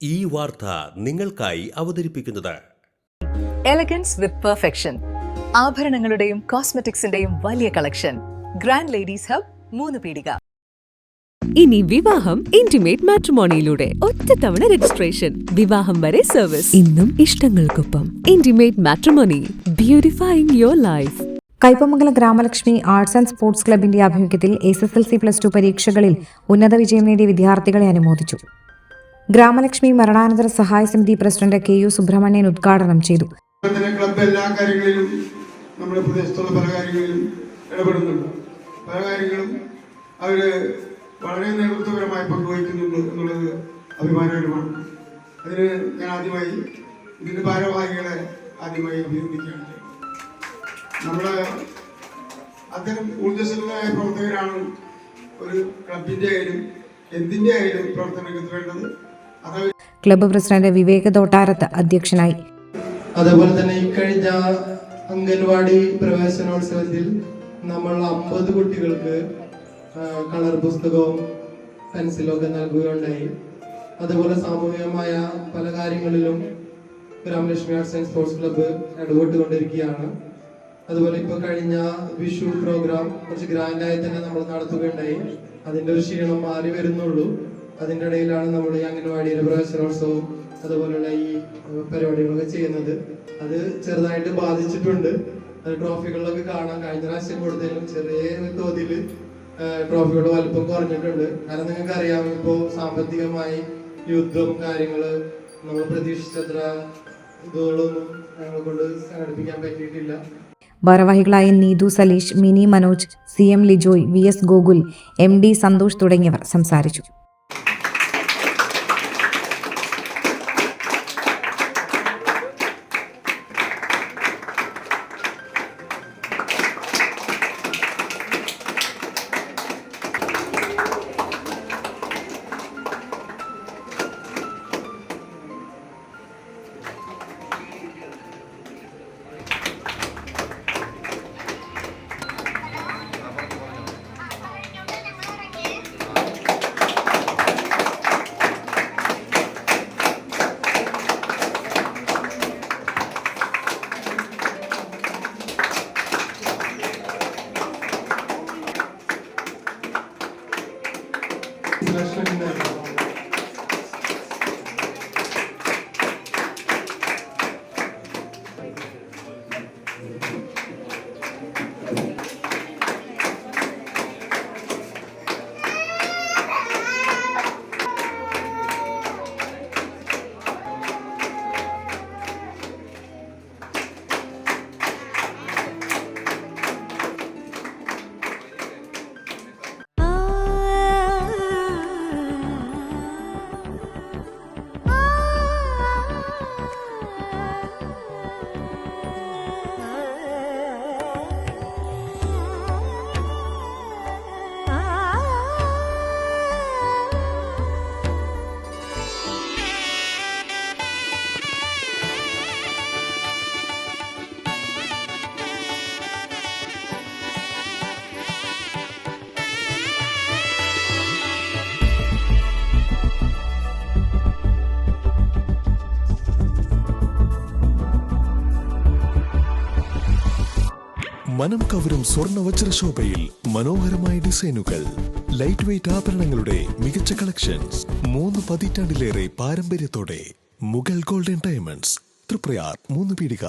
ഈ വാർത്ത നിങ്ങൾക്കായി അവതരിപ്പിക്കുന്നത് എലഗൻസ് വിത്ത് പെർഫെക്ഷൻ, ആഭരണങ്ങളുടെയും കോസ്മെറ്റിക്സിന്റെയും വലിയ കളക്ഷൻ. ഗ്രാൻഡ് ലേഡീസ് ഹബ്, 3 പീടിക. ഇനി വിവാഹം ഇന്റിമേറ്റ് മാട്രിമോണിയിലൂടെ ഒറ്റത്തവണ രജിസ്ട്രേഷൻ, വിവാഹം വരെ സർവീസ്. ഇന്നും ഇഷ്ടങ്ങൾക്കൊപ്പം intimate matrimony, beautifying your life. Kaipamangalam Gramalakshmi arts and sports ക്ലബിന്റെ ആഭിമുഖ്യത്തിൽ SSLC+2 പരീക്ഷകളിൽ ഉന്നത വിജയം നേടിയ വിദ്യാർത്ഥികളെ അനുമോദിച്ചു. ഗ്രാമലക്ഷ്മി മരണാനന്തര സഹായ സമിതി പ്രസിഡന്റ് KU സുബ്രഹ്മണ്യൻ ഉദ്ഘാടനം ചെയ്തു. ക്ലബ്ബ് എല്ലാ കാര്യങ്ങളിലും നമ്മുടെ പ്രദേശത്തുള്ള പല കാര്യങ്ങളിലും ഇടപെടുന്നുണ്ട്. പല കാര്യങ്ങളും അവർ വളരെ നേതൃത്വപരമായി പങ്കുവയ്ക്കുന്നുണ്ട് എന്നുള്ളത് അഭിമാനകരമാണ്. അതിന് ഞാൻ ആദ്യമായി ഇതിന്റെ ഭാരവാഹികളെ അഭിനന്ദിക്കുകയാണ്. നമ്മുടെ അത്തരം ഊർജ്ജസ്വലരായ പ്രവർത്തകരാണ് ഒരു ക്ലബിന്റെ ആയാലും എന്തിന്റെ ആയാലും പ്രവർത്തന രംഗത്ത് വേണ്ടത്. ക്ലബ്ബ് പ്രസിഡന്റ് വിവേക് തോട്ടാരത്ത് അധ്യക്ഷനായി. അതേപോലെ തന്നെ ഇക്കഴിഞ്ഞ അംഗൻവാടി പ്രവേശനോത്സവത്തിൽ നമ്മൾ 50 കുട്ടികൾക്ക് കളർ പുസ്തകവും പെൻസിലും ഒക്കെ നൽകുകയുണ്ടായി. അതുപോലെ സാമൂഹികമായ പല കാര്യങ്ങളിലും Gramalakshmi arts and sports club ഇടപെട്ടുകൊണ്ടിരിക്കുകയാണ്. അതുപോലെ ഇപ്പൊ കഴിഞ്ഞ വിഷു പ്രോഗ്രാം കുറച്ച് ഗ്രാൻഡായി തന്നെ നമ്മൾ നടത്തുകയുണ്ടായി. അതിന്റെ ഒരു ക്ഷീണം മാറി വരുന്നുള്ളൂ. അതിൻ്റെ ഇടയിലാണ് നമ്മൾ ഈ അംഗൻവാടിയുടെ പ്രവേശനോത്സവവും അതുപോലെയുള്ള ഈ പരിപാടികളൊക്കെ ചെയ്യുന്നത്. അത് ചെറുതായിട്ട് ബാധിച്ചിട്ടുണ്ട്. അത് ട്രോഫികളിലൊക്കെ കാണാൻ കഴിഞ്ഞ പ്രാവശ്യം കൊടുത്തതിലും ചെറിയ തോതിൽ ട്രോഫികളുടെ വലുപ്പം കുറഞ്ഞിട്ടുണ്ട്. കാരണം നിങ്ങൾക്ക് അറിയാം, ഇപ്പോൾ സാമ്പത്തികമായി യുദ്ധവും കാര്യങ്ങള് നമ്മൾ പ്രതീക്ഷിച്ചത്ര ഇതുകളൊന്നും ഞങ്ങളെ കൊണ്ട് സംഘടിപ്പിക്കാൻ പറ്റിയിട്ടില്ല. ഭാരവാഹികളായ Neethu Saleesh, Mini Manoj, CM Lijoy, VS Gokul, MD Santhosh തുടങ്ങിയവർ സംസാരിച്ചു. മനം കവരും സ്വർണ്ണ വജ്രശോഭയിൽ മനോഹരമായ ഡിസൈനുകൾ, ലൈറ്റ് വെയ്റ്റ് ആഭരണങ്ങളുടെ മികച്ച കളക്ഷൻസ്, 3 പതിറ്റാണ്ടിലേറെ പാരമ്പര്യത്തോടെ മുഗൾ ഗോൾഡൻ ഡയമണ്ട്സ്, തൃപ്രയാർ 3 പീടിക.